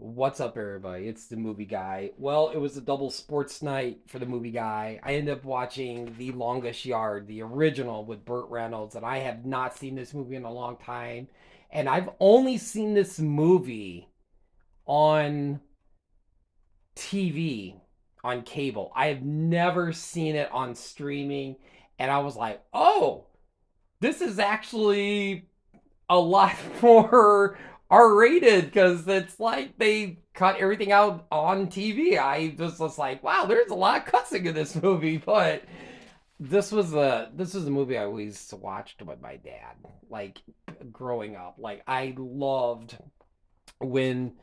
What's up, everybody? It's the movie guy. Well, it was a double sports night for the movie guy. I ended up watching The Longest Yard, the original with Burt Reynolds, and I have not seen this movie in a long time. And I've only seen this movie on TV, on cable. I have never seen it on streaming. And I was like, oh, this is actually a lot more R-rated because it's like they cut everything out on TV. I just was like, wow, there's a lot of cussing in this movie, but this was a movie I always watched with my dad, like growing up. Like I loved when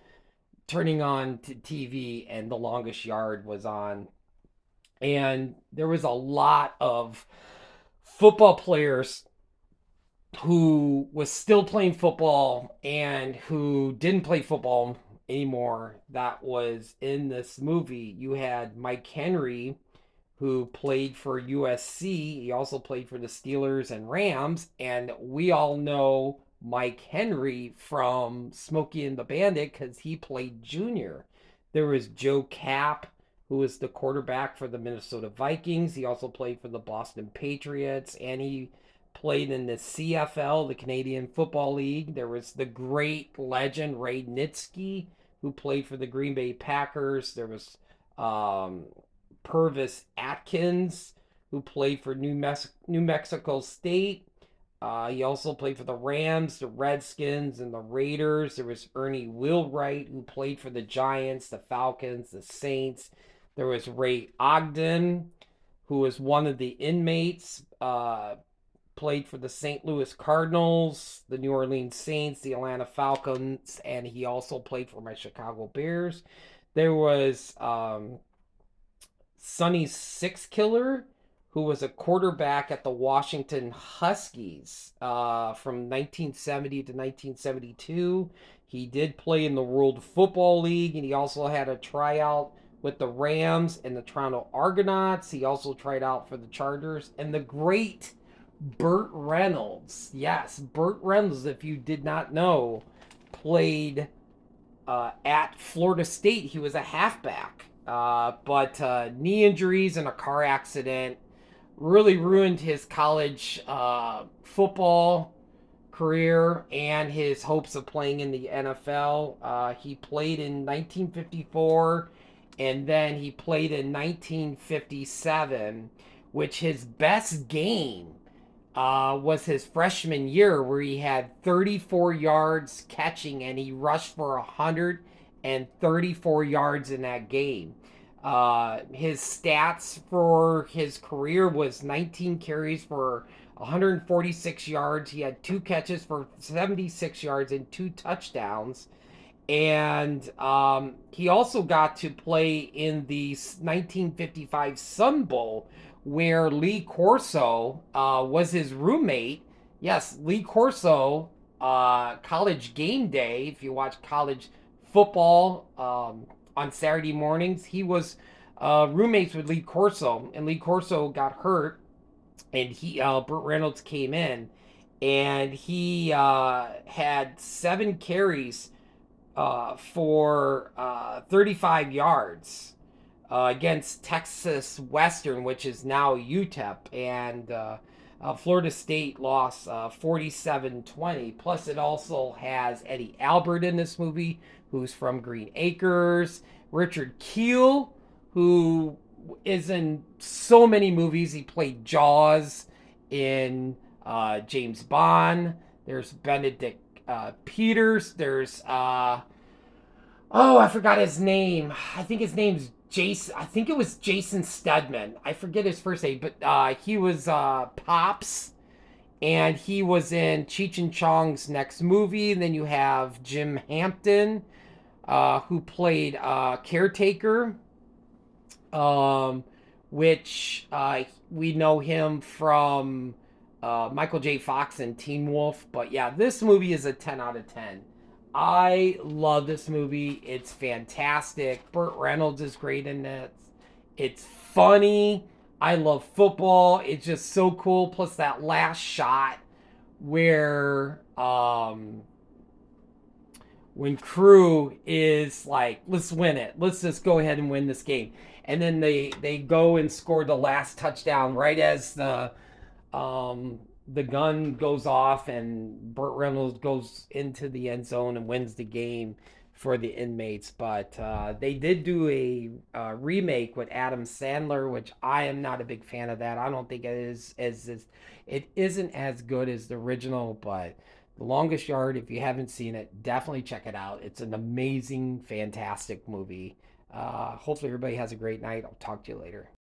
turning on TV and The Longest Yard was on, and there was a lot of football players who was still playing football and who didn't play football anymore that was in this movie. You had Mike Henry, who played for USC. He also played for the Steelers and Rams. And we all know Mike Henry from Smokey and the Bandit because he played junior. There was Joe Kapp, who was the quarterback for the Minnesota Vikings. He also played for the Boston Patriots, and he played in the CFL, the Canadian Football League. There was the great legend Ray Nitschke, who played for the Green Bay Packers. There was um, Purvis Atkins, who played for New Mexico State. He also played for the Rams, the Redskins, and the Raiders. There was Ernie Wheelwright, who played for the Giants, the Falcons, the Saints. There was Ray Ogden, who was one of the inmates, played for the St. Louis Cardinals, the New Orleans Saints, the Atlanta Falcons, and he also played for my Chicago Bears. There was Sonny Sixkiller, who was a quarterback at the Washington Huskies from 1970 to 1972. He did play in the World Football League, and he also had a tryout with the Rams and the Toronto Argonauts. He also tried out for the Chargers. And the great Burt Reynolds, yes, Burt Reynolds, if you did not know, played at Florida State. He was a halfback, but knee injuries and a car accident really ruined his college football career and his hopes of playing in the NFL. He played in 1954 and then he played in 1957, which his best game was his freshman year, where he had 34 yards catching and he rushed for 134 yards in that game. His stats for his career was 19 carries for 146 yards. He had two catches for 76 yards and two touchdowns. And he also got to play in the 1955 Sun Bowl, where Lee Corso was his roommate. Yes, Lee Corso, college game day, if you watch college football on Saturday mornings, he was roommates with Lee Corso, and Lee Corso got hurt, and Burt Reynolds came in, and he had 7 carries for 35 yards against Texas Western, which is now UTEP, and Florida State lost 47-20. Plus, it also has Eddie Albert in this movie, who's from Green Acres. Richard Kiel, who is in so many movies. He played Jaws in James Bond. There's Benedict Peters. There's oh, I forgot his name. I think his name's Jason. I think it was Jason Stedman. I forget his first name, but he was Pops, and he was in Cheech and Chong's next movie. And then you have Jim Hampton, who played Caretaker, um, which we know him from Michael J. Fox and Teen Wolf. But yeah, this movie is a 10 out of 10. I love this movie. It's fantastic. Burt Reynolds is great in it. It's funny. I love football. It's just so cool. Plus that last shot where when Crew is like, let's win it. Let's just go ahead and win this game. And then they go and score the last touchdown right as the gun goes off and Burt Reynolds goes into the end zone and wins the game for the inmates. But they did do a remake with Adam Sandler, which I am not a big fan of that. I don't think it is as it isn't as good as the original, but the Longest Yard, if you haven't seen it, definitely check it out. It's an amazing, fantastic movie. Hopefully, everybody has a great night. I'll talk to you later.